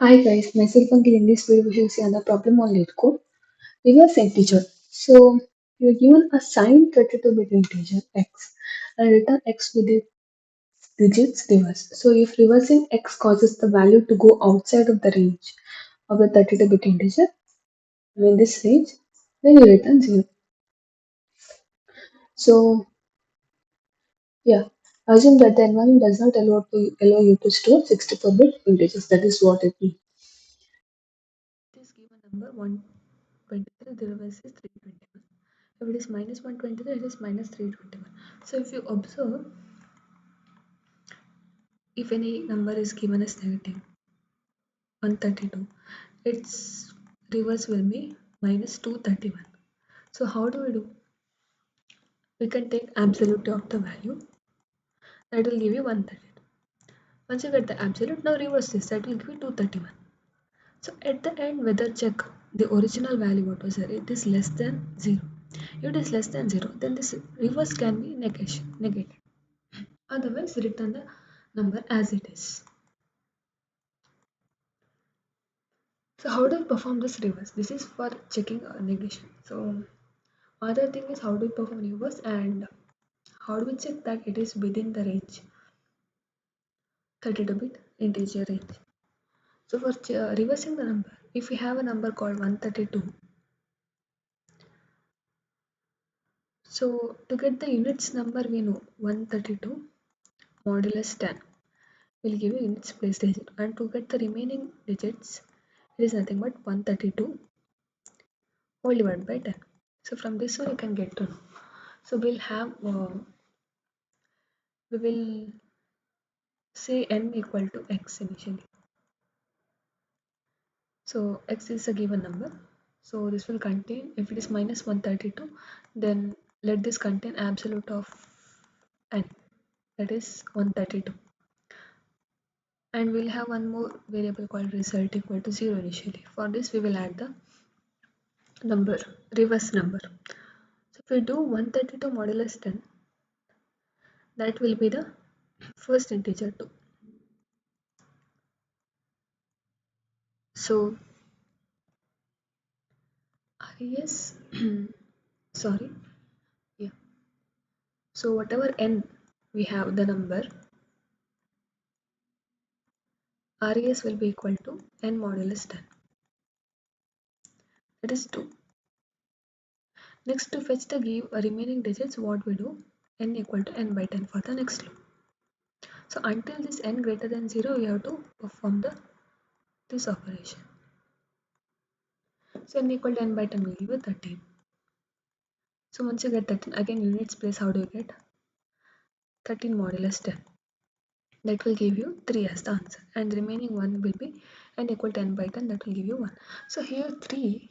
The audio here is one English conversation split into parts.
Hi guys, myself Ankit. In this video we shall see another problem on LeetCode. Reverse integer. So you're given a signed 32-bit integer x and return x with its digits reverse. So if reversing x causes the value to go outside of the range of the 32-bit integer, in this range, then you return 0. So yeah, assume that the environment does not allow you to store 64-bit integers. That is what it means. This given number 123, the reverse is 321. If it is minus 123, it is minus 321. So if you observe, if any number is given as negative 132, its reverse will be minus 231. So how do we do? We can take absolute of the value, that will give you 132. Once you get the absolute, now reverse this, that will give you 231. So at the end, whether check the original value what was there, it is less than 0. If it is less than 0, then this reverse can be negated. Otherwise, return the number as it is. So how do we perform this reverse? This is for checking negation. So other thing is how do we perform reverse and how do we check that it is within the range 32-bit integer range. So for reversing the number, if we have a number called 132, so to get the units number we know 132 modulus 10 will give you units place digit, and to get the remaining digits it is nothing but 132 whole divided by 10. So from this one you can get to know. So we will say n equal to x initially. So x is a given number. So this will contain, if it is minus 132, then let this contain absolute of n, that is 132. And we'll have one more variable called result equal to 0 initially. For this we will add the number, reverse number. So if we do 132 modulus 10, that will be the first integer 2. So res sorry, yeah, so whatever n we have the number, res will be equal to n modulus 10, that is 2. Next, to fetch the give remaining digits, what we do, n equal to n by 10 for the next loop. So until this n greater than 0 we have to perform this operation. So n equal to n by 10 will give you 13. So once you get 13, again units place, how do you get 13 modulus 10, that will give you 3 as the answer, and the remaining one will be n equal to n by 10, that will give you 1. So here 3,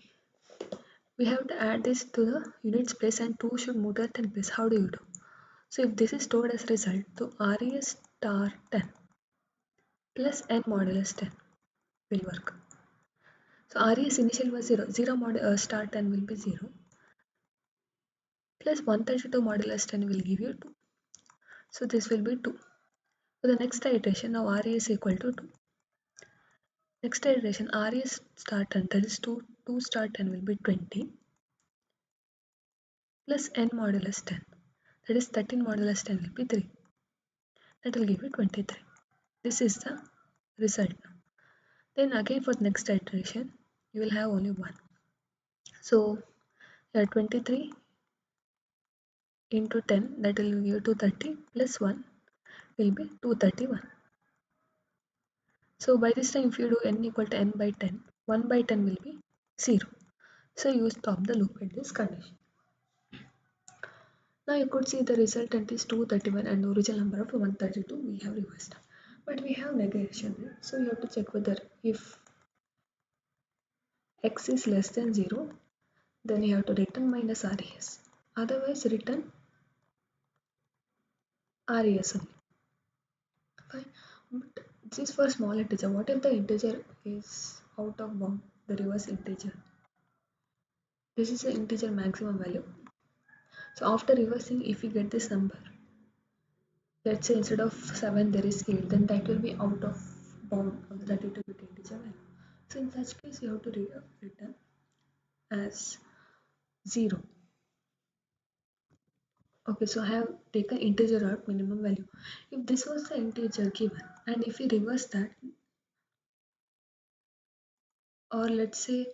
we have to add this to the units place, and 2 should move to the 10 place. How do you do? So if this is stored as result, so res star 10 plus n modulus 10 will work. So res initial was 0, 0 star 10 will be 0, plus 132 modulus 10 will give you 2. So this will be 2. For the next iteration, now res equal to 2. Next iteration, res star 10, that is 2 star 10 will be 20, plus n modulus 10, that is 13 modulus 10 will be 3. That will give you 23. This is the result now. Then again for the next iteration, you will have only 1. So here 23 into 10, that will give you 230, plus 1 will be 231. So by this time if you do n equal to n by 10, 1 by 10 will be 0. So you stop the loop at this condition. Now you could see the resultant is 231 and the original number of 132 we have reversed. But we have negation, right? So you have to check whether if x is less than 0, then you have to return minus res. Otherwise return res only. Fine. But this is for small integer. What if the integer is out of bound, the reverse integer? This is the integer maximum value. So after reversing, if we get this number, let's say instead of 7 there is 8, then that will be out of bound of the 32-bit integer value. So in such case, you have to return as 0. Okay, so I have taken integer out minimum value. If this was the integer given, and if we reverse that, or let's say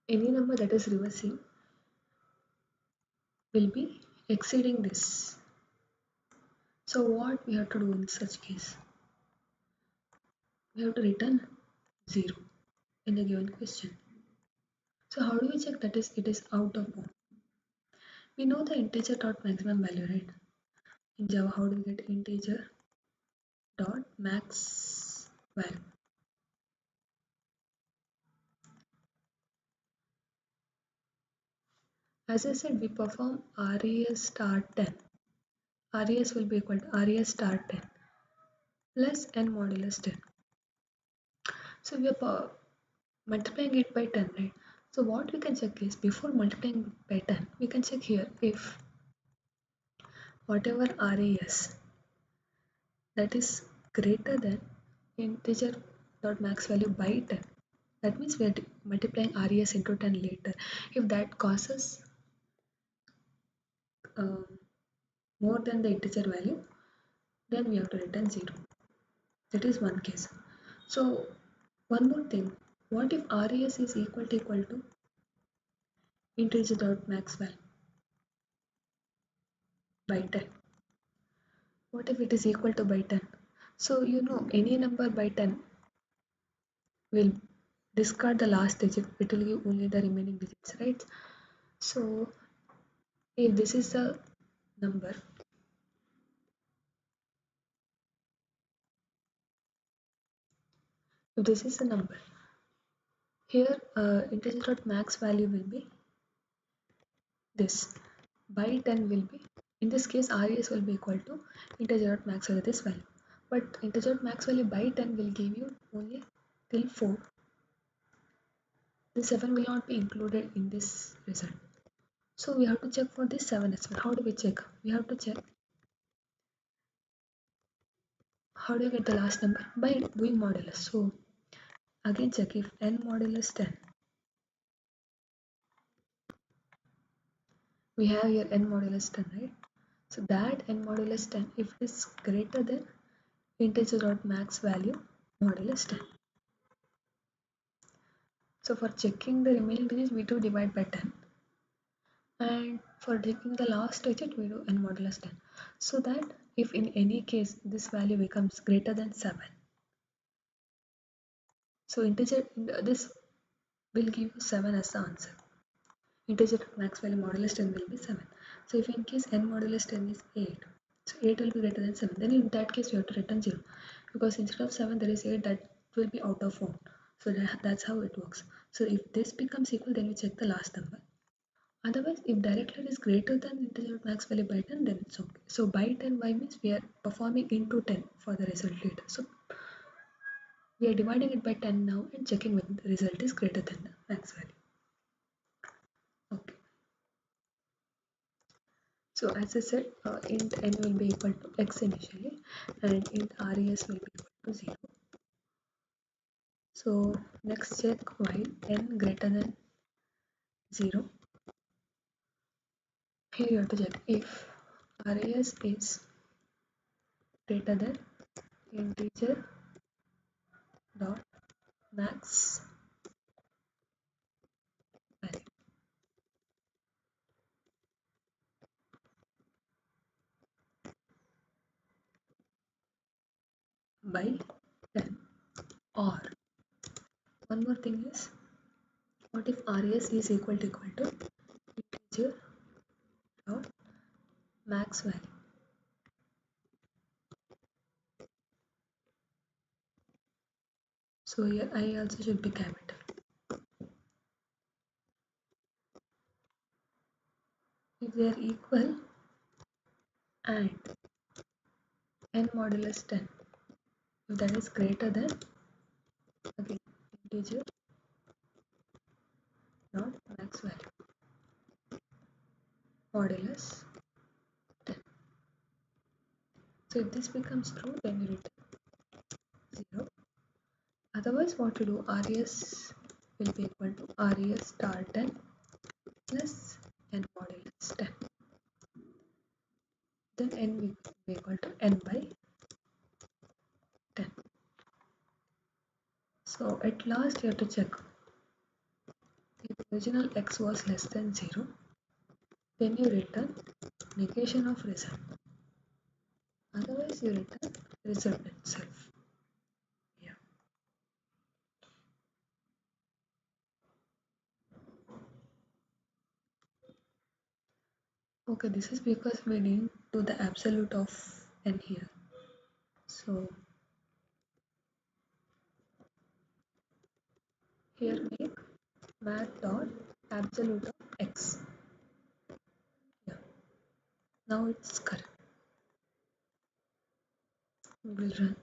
any number that is reversing will be exceeding this. So what we have to do in such case? We have to return 0 in the given question. So how do we check that is it is out of bound? We know the integer dot maximum value, right? In Java, how do we get integer dot max value? As I said, we perform res star 10. Res will be equal to res star 10 plus n modulus 10. So we are multiplying it by 10, right? So what we can check is before multiplying by 10, we can check here if whatever res that is greater than integer dot max value by 10. That means we are multiplying res into 10 later. If that causes um, more than the integer value, then we have to return 0. That is one case. So one more thing, what if res is equal to integer dot max value by 10? What if it is equal to by 10? So you know any number by 10 will discard the last digit, it will give only the remaining digits, right? So if this is the number, if this is the number, here integer dot max value will be this, by 10 will be, in this case res will be equal to integer dot max value this value, but integer dot max value by 10 will give you only till 4. The 7 will not be included in this result. So we have to check for this 7 as well. How do we check? We have to check how do you get the last number? By doing modulus. So again check if n modulus 10. We have here n modulus 10, right? So that n modulus 10, if it is greater than integer dot max value modulus 10. So for checking the remaining digits, we do divide by 10. And for taking the last digit, we do n modulus 10. So that if in any case this value becomes greater than 7, so integer this will give you 7 as the answer. Integer max value modulus 10 will be 7. So if in case n modulus 10 is 8, so 8 will be greater than 7, then in that case you have to return 0, because instead of 7 there is 8 that will be out of bound. So that's how it works. So if this becomes equal, then we check the last number. Otherwise, if directly it is greater than integer max value by 10, then it's okay. So by 10 y means we are performing into 10 for the result later. So we are dividing it by 10 now and checking whether the result is greater than the max value. Okay. So as I said, int n will be equal to x initially, and int res will be equal to 0. So next check while n greater than 0. Here you have to check if res is greater than integer dot max value by 10. Or one more thing is, what if res is equal to integer dot max value? So here I also should be capital. If they are equal and n modulus 10, if that is greater than, again, integer dot max value modulus 10. So if this becomes true, then you return 0. Otherwise, what you do, res will be equal to res star 10 plus n modulus 10. Then n will be equal to n by 10. So at last you have to check if original x was less than 0, then you return negation of result. Otherwise you return result itself. Yeah. Okay, this is because we didn't do the absolute of n here. So here make math dot absolute of x. Yeah. Now it's correct. We will run.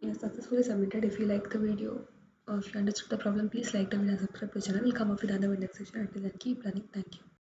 Yeah, successfully submitted. If you like the video or if you understood the problem, please like the video and subscribe to the channel. We'll come up with another next session. Until then, keep learning. Thank you.